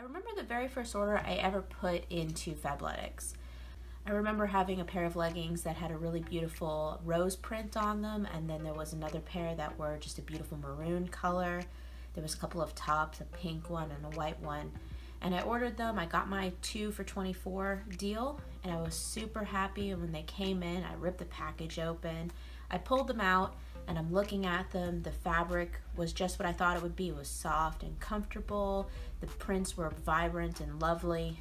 remember the very first order I ever put into Fabletics. I remember having a pair of leggings that had a really beautiful rose print on them, and then there was another pair that were just a beautiful maroon color. There was a couple of tops, a pink one and a white one. And I ordered them. I got my 2 for $24 deal, and I was super happy. And when they came in, I ripped the package open. I pulled them out, and I'm looking at them. The fabric was just what I thought it would be. It was soft and comfortable. The prints were vibrant and lovely.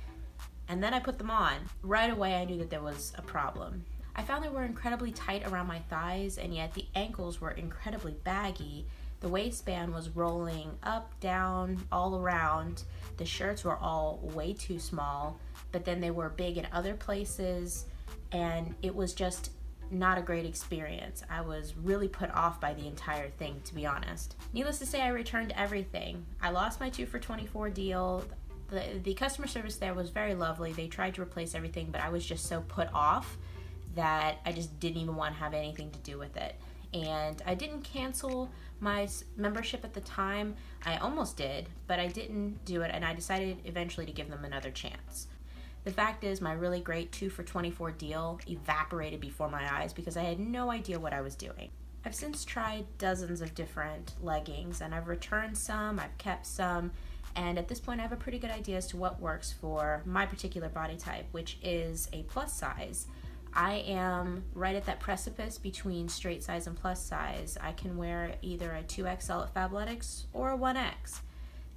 And then I put them on. Right away, I knew that there was a problem. I found they were incredibly tight around my thighs, and yet the ankles were incredibly baggy. The waistband was rolling up, down, all around. The shirts were all way too small, but then they were big in other places, and it was just not a great experience. I was really put off by the entire thing, to be honest. Needless to say, I returned everything. I lost my 2 for $24 deal. The customer service there was very lovely. They tried to replace everything, but I was just so put off that I just didn't even want to have anything to do with it. And I didn't cancel my membership at the time. I almost did, but I didn't do it, and I decided eventually to give them another chance. The fact is, my really great 2 for $24 deal evaporated before my eyes because I had no idea what I was doing. I've since tried dozens of different leggings, and I've returned some, I've kept some, and at this point I have a pretty good idea as to what works for my particular body type, which is a plus size. I am right at that precipice between straight size and plus size. I can wear either a 2XL at Fabletics or a 1X.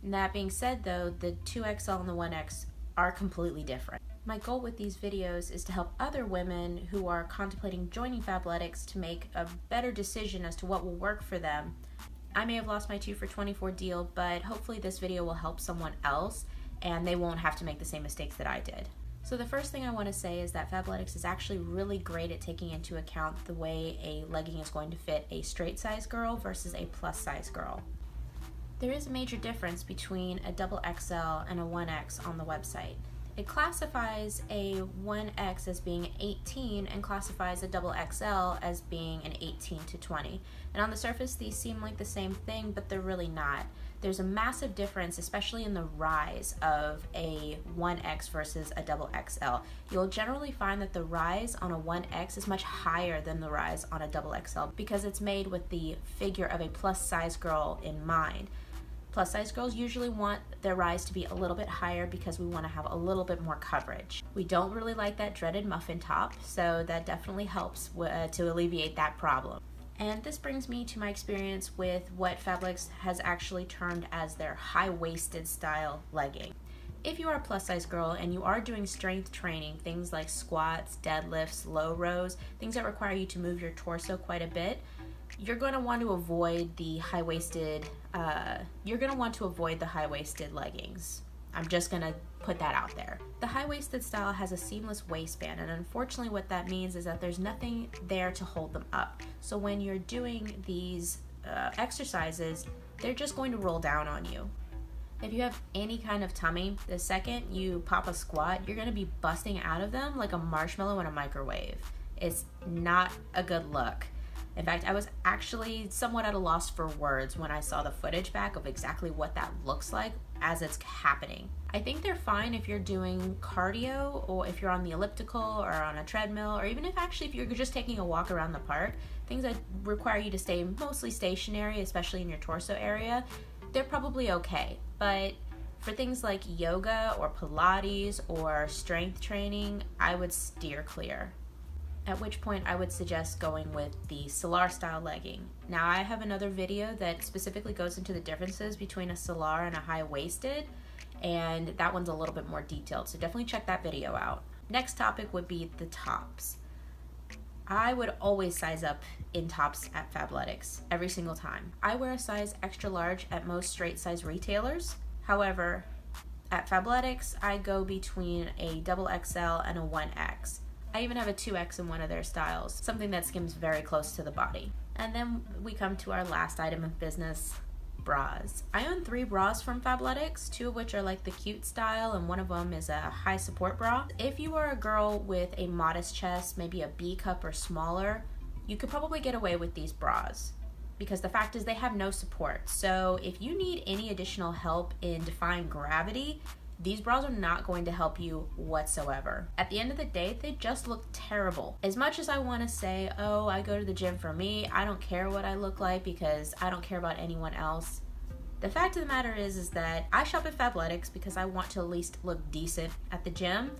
And that being said though, the 2XL and the 1X are completely different. My goal with these videos is to help other women who are contemplating joining Fabletics to make a better decision as to what will work for them. I may have lost my 2 for $24 deal, but hopefully this video will help someone else and they won't have to make the same mistakes that I did. So the first thing I want to say is that Fabletics is actually really great at taking into account the way a legging is going to fit a straight size girl versus a plus size girl. There is a major difference between a XXL and a 1X on the website. It classifies a 1X as being 18 and classifies a XXL as being an 18 to 20. And on the surface these seem like the same thing, but they're really not. There's a massive difference, especially in the rise of a 1X versus a XXL. You'll generally find that the rise on a 1X is much higher than the rise on a XXL because it's made with the figure of a plus size girl in mind. Plus size girls usually want their rise to be a little bit higher because we want to have a little bit more coverage. We don't really like that dreaded muffin top, so that definitely helps to alleviate that problem. And this brings me to my experience with what Fabletics has actually termed as their high-waisted style legging. If you are a plus size girl and you are doing strength training, things like squats, deadlifts, low rows, things that require you to move your torso quite a bit, you're going to want to avoid the high-waisted leggings. I'm just going to put that out there. The high-waisted style has a seamless waistband, and unfortunately what that means is that there's nothing there to hold them up. So when you're doing these exercises, they're just going to roll down on you. If you have any kind of tummy, the second you pop a squat, you're going to be busting out of them like a marshmallow in a microwave. It's not a good look. In fact, I was actually somewhat at a loss for words when I saw the footage back of exactly what that looks like as it's happening. I think they're fine if you're doing cardio or if you're on the elliptical or on a treadmill, or even if you're just taking a walk around the park, things that require you to stay mostly stationary, especially in your torso area, they're probably okay. But for things like yoga or Pilates or strength training, I would steer clear. At which point I would suggest going with the Salar style legging. Now I have another video that specifically goes into the differences between a Salar and a high-waisted, and that one's a little bit more detailed, so definitely check that video out. Next topic would be the tops. I would always size up in tops at Fabletics, every single time. I wear a size extra large at most straight size retailers. However, at Fabletics, I go between a XXL and a 1X. I even have a 2X in one of their styles, something that skims very close to the body. And then we come to our last item of business, bras. I own 3 bras from Fabletics, 2 of which are like the cute style, and one of them is a high support bra. If you are a girl with a modest chest, maybe a B cup or smaller, you could probably get away with these bras, because the fact is they have no support. So if you need any additional help in defying gravity, these bras are not going to help you whatsoever. At the end of the day, they just look terrible. As much as I want to say, oh, I go to the gym for me, I don't care what I look like because I don't care about anyone else. The fact of the matter is that I shop at Fabletics because I want to at least look decent at the gym,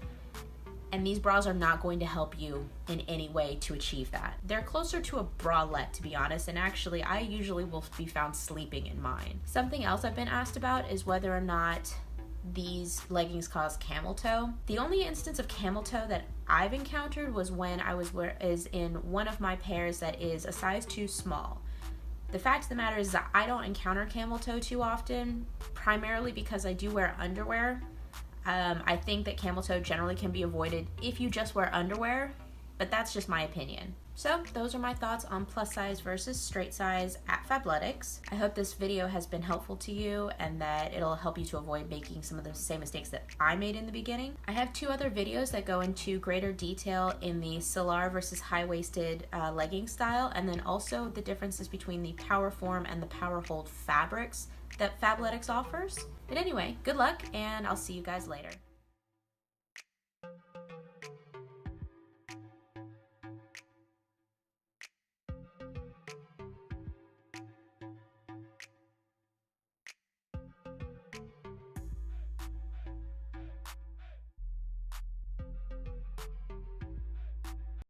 and these bras are not going to help you in any way to achieve that. They're closer to a bralette, to be honest, and actually I usually will be found sleeping in mine. Something else I've been asked about is whether or not these leggings cause camel toe. The only instance of camel toe that I've encountered was when I was in one of my pairs that is a size too small. The fact of the matter is that I don't encounter camel toe too often, primarily because I do wear underwear. I think that camel toe generally can be avoided if you just wear underwear, but that's just my opinion. So those are my thoughts on plus size versus straight size at Fabletics. I hope this video has been helpful to you and that it'll help you to avoid making some of the same mistakes that I made in the beginning. I have 2 other videos that go into greater detail in the Salar versus high-waisted legging style, and then also the differences between the Powerform and the Powerhold fabrics that Fabletics offers. But anyway, good luck, and I'll see you guys later.